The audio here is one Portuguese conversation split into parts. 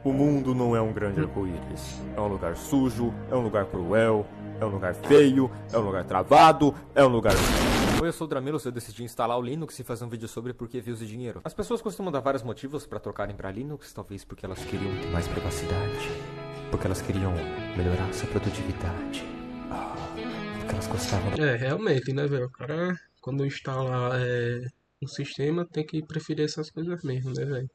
O mundo não é um grande arco-íris. É um lugar sujo, é um lugar cruel, é um lugar feio, é um lugar travado, é um lugar... Oi, eu sou o Dramilos, eu decidi instalar o Linux e fazer um vídeo sobre por que views e dinheiro. As pessoas costumam dar vários motivos para trocarem para Linux, talvez porque elas queriam mais privacidade, porque elas queriam melhorar sua produtividade, porque elas gostavam... Realmente, né, velho? O cara, quando instala um sistema, tem que preferir essas coisas mesmo, né, velho?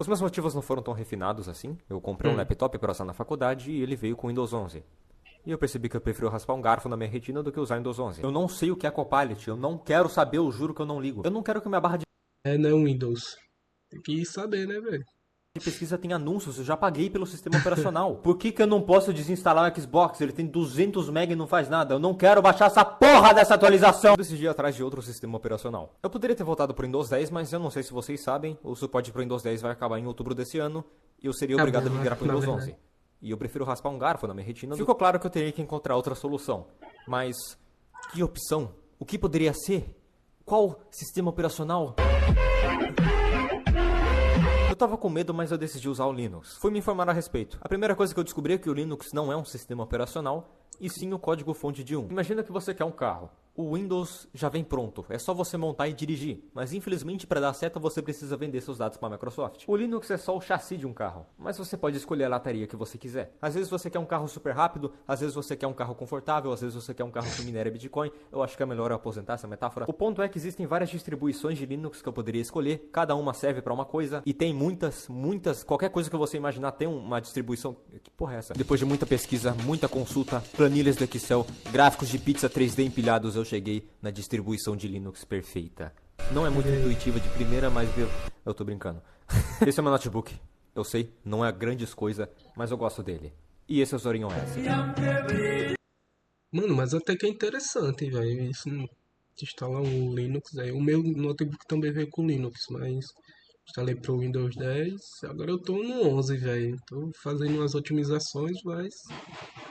Os meus motivos não foram tão refinados assim. Eu comprei um laptop para usar na faculdade e ele veio com Windows 11. E eu percebi que eu prefiro raspar um garfo na minha retina do que usar Windows 11. Eu não sei o que é Copilot, eu não quero saber, eu juro que eu não ligo. Eu não quero que minha barra de Não é um Windows. Tem que saber, né, velho? pesquisa tenha anúncios, eu já paguei pelo sistema operacional. Por que eu não posso desinstalar o Xbox? Ele tem 200 MB e não faz nada. Eu não quero baixar essa porra dessa atualização. Eu decidi ir atrás de outro sistema operacional. Eu poderia ter voltado pro Windows 10, mas eu não sei se vocês sabem, o suporte pro Windows 10 vai acabar em outubro desse ano e eu seria obrigado a migrar pro Windows 11. E eu prefiro raspar um garfo na minha retina. Ficou claro que eu teria que encontrar outra solução. Mas que opção? O que poderia ser? Qual sistema operacional? Eu tava com medo, mas eu decidi usar o Linux. Fui me informar a respeito. A primeira coisa que eu descobri é que o Linux não é um sistema operacional, e sim o código-fonte de um. Imagina que você quer um carro. O Windows já vem pronto, é só você montar e dirigir. Mas infelizmente para dar certo você precisa vender seus dados para a Microsoft. O Linux é só o chassi de um carro, mas você pode escolher a lataria que você quiser. Às vezes você quer um carro super rápido, às vezes você quer um carro confortável, às vezes você quer um carro que minera Bitcoin. Eu acho que é melhor eu aposentar essa metáfora. O ponto é que existem várias distribuições de Linux que eu poderia escolher, cada uma serve para uma coisa, e tem muitas, qualquer coisa que você imaginar tem uma distribuição. Que porra é essa? Depois de muita pesquisa, muita consulta, planilhas do Excel, gráficos de pizza 3D empilhados, eu cheguei na distribuição de Linux perfeita. Não é muito intuitiva de primeira, mas eu tô brincando. Esse é o meu notebook. Eu sei, não é grandes coisa, mas eu gosto dele. E esse é o Zorin OS. Mano, mas até que é interessante, velho. Isso de instalar um Linux aí. O meu notebook também veio com Linux, mas instalei pro Windows 10. Agora eu tô no 11, velho. Tô fazendo umas otimizações, mas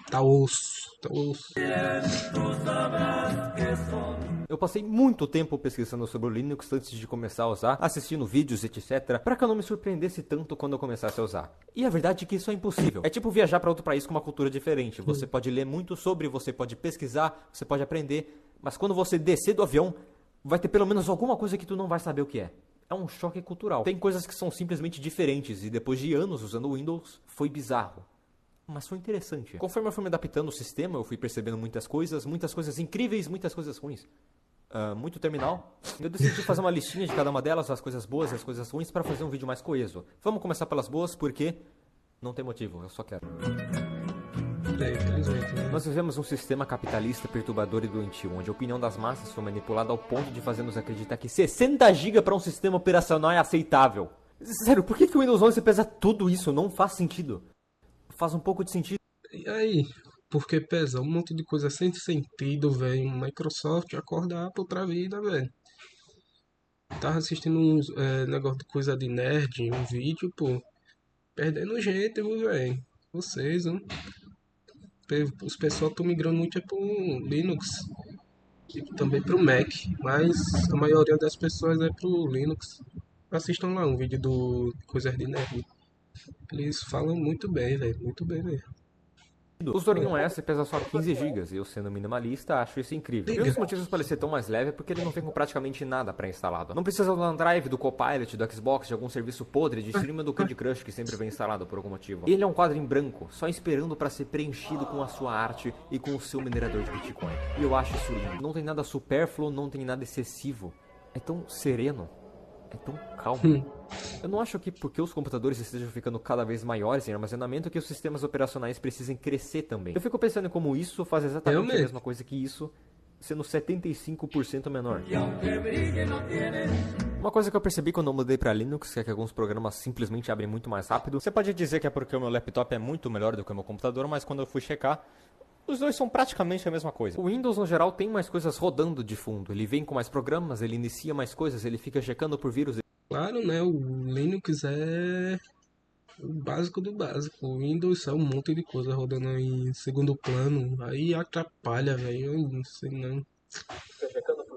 tá osso, tá osso. Eu passei muito tempo pesquisando sobre o Linux antes de começar a usar, assistindo vídeos, etc, para que eu não me surpreendesse tanto quando eu começasse a usar. E a verdade é que isso é impossível. É tipo viajar para outro país com uma cultura diferente. Você pode ler muito sobre, você pode pesquisar, você pode aprender, mas quando você descer do avião, vai ter pelo menos alguma coisa que tu não vai saber o que é. É um choque cultural. Tem coisas que são simplesmente diferentes e depois de anos usando o Windows, foi bizarro. Mas foi interessante. Conforme eu fui me adaptando ao sistema, eu fui percebendo muitas coisas incríveis, muitas coisas ruins. Muito terminal. Eu decidi fazer uma listinha de cada uma delas, as coisas boas e as coisas ruins, para fazer um vídeo mais coeso. Vamos começar pelas boas, porque não tem motivo, eu só quero. Infelizmente, né? Nós vivemos um sistema capitalista perturbador e doentio, onde a opinião das massas foi manipulada ao ponto de fazer-nos acreditar que 60 GB para um sistema operacional é aceitável. Sério, por que o Windows 11 pesa tudo isso? Não faz sentido. Faz um pouco de sentido. E aí? Porque pesa um monte de coisa sem sentido, velho. Microsoft acorda a Apple pra vida, velho. Tava assistindo uns negócio de coisa de nerd, um vídeo, pô. Perdendo gente, viu, velho. Vocês, viu? Os pessoal estão migrando muito pro Linux. E também pro Mac. Mas a maioria das pessoas é pro Linux. Assistam lá um vídeo do Coisas de Nerd. Eles falam muito bem, velho. Muito bem mesmo. O Zorin OS pesa só 15 GB e eu, sendo minimalista, acho isso incrível. E um dos motivos para ele ser tão mais leve é porque ele não vem com praticamente nada pré-instalado. Não precisa do OneDrive, do Copilot, do Xbox, de algum serviço podre, de streamer do Candy Crush que sempre vem instalado por algum motivo. Ele é um quadro em branco, só esperando para ser preenchido com a sua arte e com o seu minerador de Bitcoin. E eu acho isso lindo. Não tem nada supérfluo, não tem nada excessivo. É tão sereno. É tão calmo. Eu não acho que porque os computadores estejam ficando cada vez maiores em armazenamento que os sistemas operacionais precisem crescer também. Eu fico pensando em como isso faz exatamente a mesma coisa que isso, sendo 75% menor. Uma coisa que eu percebi quando eu mudei pra Linux é que alguns programas simplesmente abrem muito mais rápido. Você pode dizer que é porque o meu laptop é muito melhor do que o meu computador, mas quando eu fui checar, os dois são praticamente a mesma coisa. O Windows, no geral, tem mais coisas rodando de fundo. Ele vem com mais programas, ele inicia mais coisas, ele fica checando por vírus. Claro, né? O Linux é o básico do básico. O Windows é um monte de coisa rodando aí em segundo plano. Aí atrapalha, velho. Eu não sei não.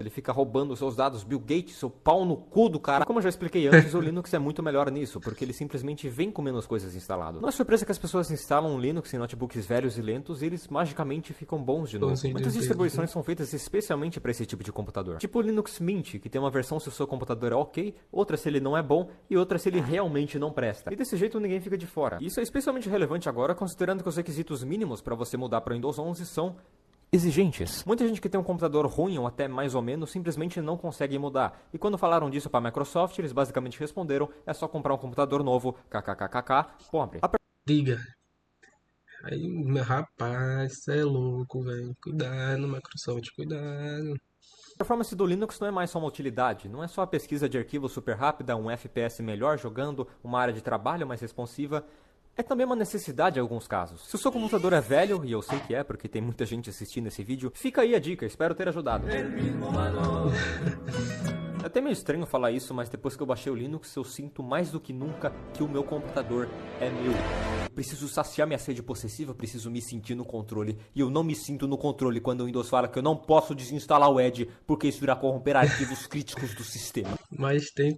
Ele fica roubando os seus dados, Bill Gates, seu pau no cu do cara. Como eu já expliquei antes, o Linux é muito melhor nisso, porque ele simplesmente vem com menos coisas instalado. Não é surpresa que as pessoas instalam Linux em notebooks velhos e lentos e eles magicamente ficam bons de novo. Muitas distribuições são feitas especialmente para esse tipo de computador. Tipo o Linux Mint, que tem uma versão se o seu computador é ok, outra se ele não é bom e outra se ele realmente não presta. E desse jeito ninguém fica de fora. Isso é especialmente relevante agora, considerando que os requisitos mínimos para você mudar para o Windows 11 são exigentes. Muita gente que tem um computador ruim ou até mais ou menos simplesmente não consegue mudar. E quando falaram disso para a Microsoft, eles basicamente responderam: é só comprar um computador novo, kkkk, pobre. Diga. Aí, meu rapaz, cê é louco, velho. Cuidado, Microsoft, cuidado. A performance do Linux não é mais só uma utilidade, não é só a pesquisa de arquivos super rápida, um FPS melhor jogando, uma área de trabalho mais responsiva. É também uma necessidade em alguns casos. Se o seu computador é velho, e eu sei que é, porque tem muita gente assistindo esse vídeo, fica aí a dica, espero ter ajudado. É até meio estranho falar isso, mas depois que eu baixei o Linux, eu sinto mais do que nunca que o meu computador é meu. Preciso saciar minha sede possessiva, preciso me sentir no controle. E eu não me sinto no controle quando o Windows fala que eu não posso desinstalar o Edge, porque isso irá corromper arquivos críticos do sistema. Mas tem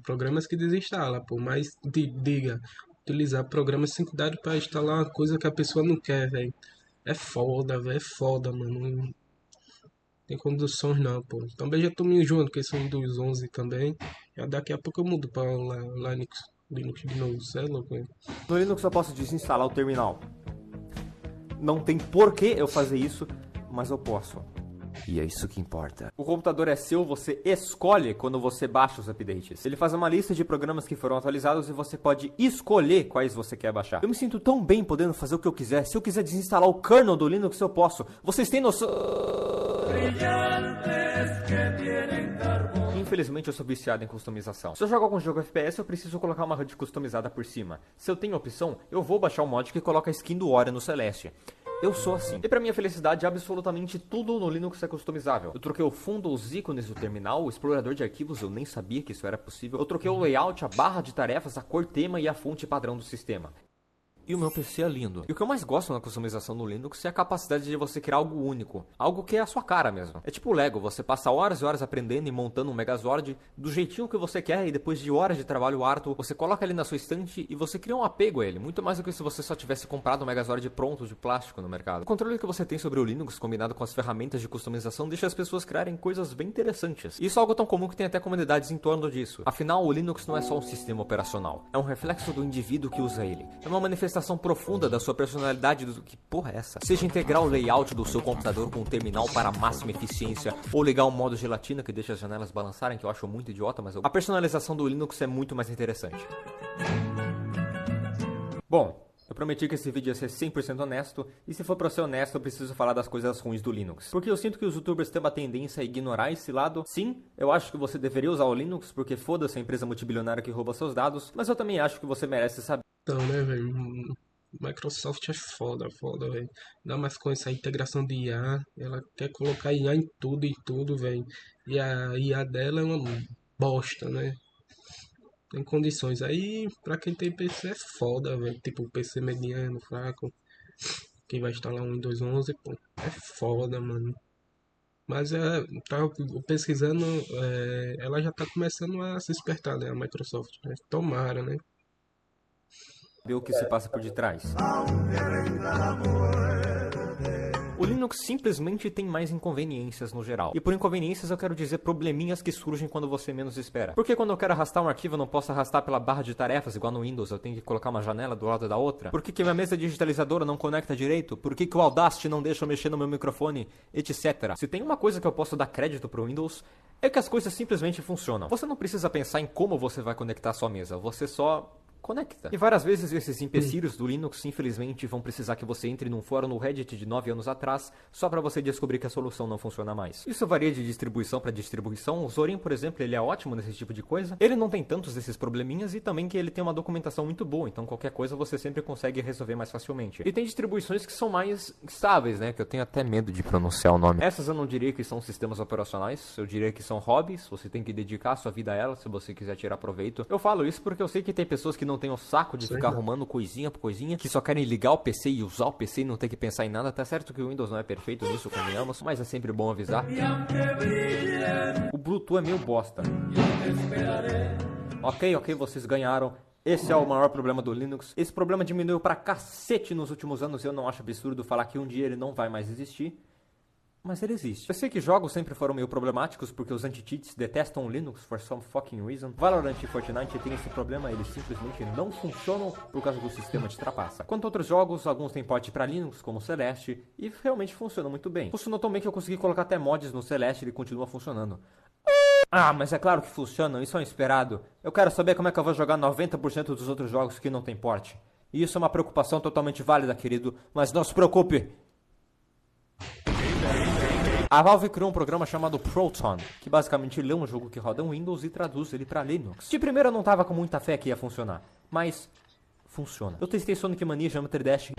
programas que desinstala, pô. Mas diga, utilizar programas sem cuidado para instalar uma coisa que a pessoa não quer, velho. É foda, velho. É foda, mano. Não tem condições não, pô. Também já tô me enjoando com esse Windows 11 também. Já daqui a pouco eu mudo para Linux de novo. Cê é louco, velho. No Linux eu posso desinstalar o terminal. Não tem porquê eu fazer isso, mas eu posso. E é isso que importa. O computador é seu, você escolhe quando você baixa os updates. Ele faz uma lista de programas que foram atualizados e você pode escolher quais você quer baixar. Eu me sinto tão bem podendo fazer o que eu quiser. Se eu quiser desinstalar o kernel do Linux, eu posso. Vocês têm noção? Infelizmente eu sou viciado em customização. Se eu jogo algum jogo FPS, eu preciso colocar uma HUD customizada por cima. Se eu tenho opção, eu vou baixar um mod que coloca a skin do Ori no Celeste. Eu sou assim. E pra minha felicidade, absolutamente tudo no Linux é customizável. Eu troquei o fundo, os ícones do terminal, o explorador de arquivos, eu nem sabia que isso era possível. Eu troquei o layout, a barra de tarefas, a cor tema e a fonte padrão do sistema. E o meu PC é lindo. E o que eu mais gosto na customização no Linux é a capacidade de você criar algo único. Algo que é a sua cara mesmo. É tipo o Lego, você passa horas e horas aprendendo e montando um Megazord do jeitinho que você quer e depois de horas de trabalho árduo, você coloca ele na sua estante e você cria um apego a ele. Muito mais do que se você só tivesse comprado um Megazord pronto de plástico no mercado. O controle que você tem sobre o Linux, combinado com as ferramentas de customização, deixa as pessoas criarem coisas bem interessantes. Isso é algo tão comum que tem até comunidades em torno disso. Afinal, o Linux não é só um sistema operacional. É um reflexo do indivíduo que usa ele. É uma manifestação profunda da sua personalidade. Que porra é essa? Seja integrar o layout do seu computador com um terminal para máxima eficiência, ou ligar um modo gelatina que deixa as janelas balançarem, que eu acho muito idiota, mas a personalização do Linux é muito mais interessante. Bom, eu prometi que esse vídeo ia ser 100% honesto, e se for pra ser honesto, eu preciso falar das coisas ruins do Linux. Porque eu sinto que os youtubers têm uma tendência a ignorar esse lado. Sim, eu acho que você deveria usar o Linux, porque foda-se a empresa multibilionária que rouba seus dados, mas eu também acho que você merece saber. Então, né, velho? Microsoft é foda, velho. Ainda mais com essa integração de IA. Ela quer colocar IA em tudo, velho. E a IA dela é uma bosta, né? Tem condições. Aí, pra quem tem PC é foda, velho. Tipo, PC mediano, fraco. Quem vai instalar um Windows 11, pô, é foda, mano. Mas tava pesquisando, ela já tá começando a se despertar, né? A Microsoft, né? Tomara, né? O que se passa por detrás. O Linux simplesmente tem mais inconveniências no geral. E por inconveniências eu quero dizer probleminhas que surgem quando você menos espera. Porque quando eu quero arrastar um arquivo eu não posso arrastar pela barra de tarefas igual no Windows, eu tenho que colocar uma janela do lado da outra? Por que minha mesa digitalizadora não conecta direito? Por que o Audacity não deixa eu mexer no meu microfone? Etc. Se tem uma coisa que eu posso dar crédito pro Windows, é que as coisas simplesmente funcionam. Você não precisa pensar em como você vai conectar a sua mesa, você só conecta. E várias vezes esses empecilhos do Linux, infelizmente, vão precisar que você entre num fórum no Reddit de 9 anos atrás, só para você descobrir que a solução não funciona mais. Isso varia de distribuição para distribuição. O Zorin, por exemplo, ele é ótimo nesse tipo de coisa. Ele não tem tantos desses probleminhas e também que ele tem uma documentação muito boa, então qualquer coisa você sempre consegue resolver mais facilmente. E tem distribuições que são mais estáveis, né, que eu tenho até medo de pronunciar o nome. Essas eu não diria que são sistemas operacionais, eu diria que são hobbies, você tem que dedicar a sua vida a elas se você quiser tirar proveito. Eu falo isso porque eu sei que tem pessoas que não não tem o saco de ficar arrumando coisinha por coisinha, que só querem ligar o PC e usar o PC e não ter que pensar em nada. Tá certo que o Windows não é perfeito nisso, convenhamos, mas é sempre bom avisar. O Bluetooth é meio bosta. Ok, vocês ganharam. Esse é o maior problema do Linux. Esse problema diminuiu pra cacete nos últimos anos. Eu não acho absurdo falar que um dia ele não vai mais existir. Mas ele existe. Eu sei que jogos sempre foram meio problemáticos porque os anti-cheats detestam o Linux for some fucking reason. Valorant e Fortnite tem esse problema, eles simplesmente não funcionam por causa do sistema de trapaça. Quanto a outros jogos, alguns têm porte para Linux, como o Celeste, e realmente funcionam muito bem. Funcionou tão bem que eu consegui colocar até mods no Celeste e ele continua funcionando. Ah, mas é claro que funciona, isso é um esperado. Eu quero saber como é que eu vou jogar 90% dos outros jogos que não tem porte. E isso é uma preocupação totalmente válida, querido, mas não se preocupe. A Valve criou um programa chamado Proton, que basicamente lê um jogo que roda em Windows e traduz ele para Linux. De primeira eu não tava com muita fé que ia funcionar, mas funciona. Eu testei Sonic Mania, Geometry Dash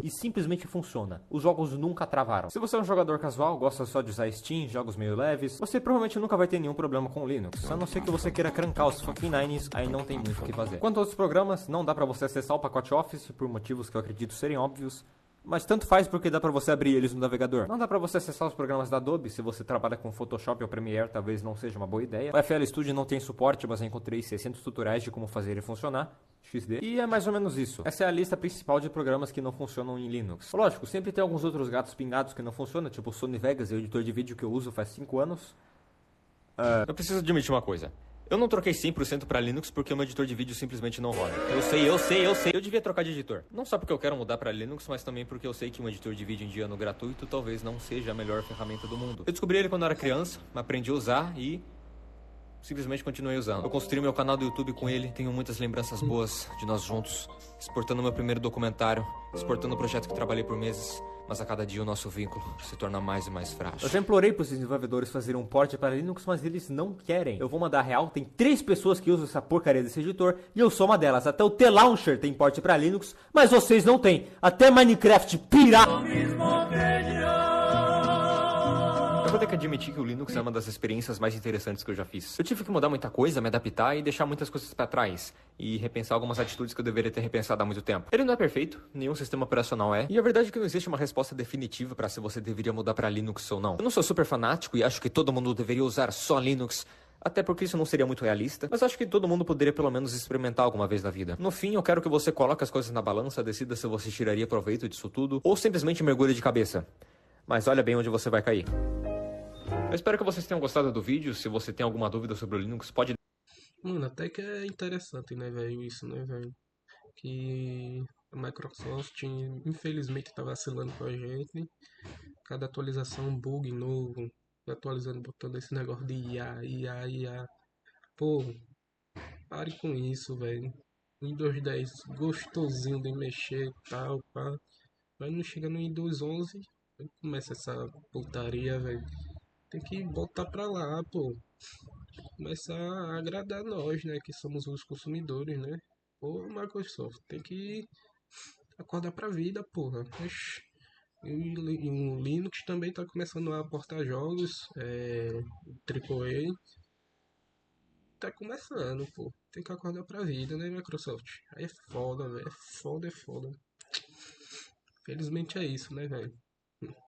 e simplesmente funciona. Os jogos nunca travaram. Se você é um jogador casual, gosta só de usar Steam, jogos meio leves, você provavelmente nunca vai ter nenhum problema com o Linux, a não ser que você queira crancar os fucking nines, aí não tem muito o que fazer. Quanto a outros programas, não dá pra você acessar o pacote Office por motivos que eu acredito serem óbvios. Mas tanto faz porque dá pra você abrir eles no navegador. Não dá pra você acessar os programas da Adobe. Se você trabalha com Photoshop ou Premiere, talvez não seja uma boa ideia. O FL Studio não tem suporte, mas eu encontrei 600 tutoriais de como fazer ele funcionar. XD. E é mais ou menos isso. Essa é a lista principal de programas que não funcionam em Linux. Lógico, sempre tem alguns outros gatos pingados que não funcionam, tipo o Sony Vegas, o editor de vídeo que eu uso faz 5 anos. Eu preciso admitir uma coisa. Eu não troquei 100% pra Linux porque o meu editor de vídeo simplesmente não roda. Eu sei. Eu devia trocar de editor. Não só porque eu quero mudar pra Linux, mas também porque eu sei que um editor de vídeo indiano gratuito talvez não seja a melhor ferramenta do mundo. Eu descobri ele quando eu era criança, aprendi a usar e simplesmente continuei usando. Eu construí meu canal do YouTube com ele, tenho muitas lembranças boas de nós juntos, exportando meu primeiro documentário, exportando o projeto que trabalhei por meses. Mas a cada dia o nosso vínculo se torna mais e mais frágil. Eu já implorei para os desenvolvedores fazerem um port para Linux, mas eles não querem. Eu vou mandar real, tem 3 pessoas que usam essa porcaria desse editor, e eu sou uma delas. Até o T-Launcher tem port para Linux, mas vocês não têm. Até Minecraft pirata. Eu vou ter que admitir que o Linux é uma das experiências mais interessantes que eu já fiz. Eu tive que mudar muita coisa, me adaptar e deixar muitas coisas pra trás. E repensar algumas atitudes que eu deveria ter repensado há muito tempo. Ele não é perfeito, nenhum sistema operacional é. E a verdade é que não existe uma resposta definitiva pra se você deveria mudar pra Linux ou não. Eu não sou super fanático e acho que todo mundo deveria usar só Linux. Até porque isso não seria muito realista. Mas acho que todo mundo poderia pelo menos experimentar alguma vez na vida. No fim, eu quero que você coloque as coisas na balança, decida se você tiraria proveito disso tudo ou simplesmente mergulhe de cabeça. Mas olha bem onde você vai cair. Eu espero que vocês tenham gostado do vídeo. Se você tem alguma dúvida sobre o Linux, pode... Mano, até que é interessante, né, velho, isso, né, velho? Que a Microsoft, infelizmente, tá vacilando com a gente. Cada atualização, um bug novo, atualizando, botando esse negócio de IA. Pô, pare com isso, velho. Windows 10 gostosinho de mexer e tal, pá. Mas não chega no Windows 11, aí começa essa putaria, velho. Tem que botar pra lá, pô. Começar a agradar nós, né? Que somos os consumidores, né? Pô, Microsoft, tem que acordar pra vida, porra. Oxi. E o Linux também tá começando a aportar jogos, AAA. Tá começando, pô. Tem que acordar pra vida, né, Microsoft? Aí é foda, velho. É foda. Felizmente é isso, né, velho?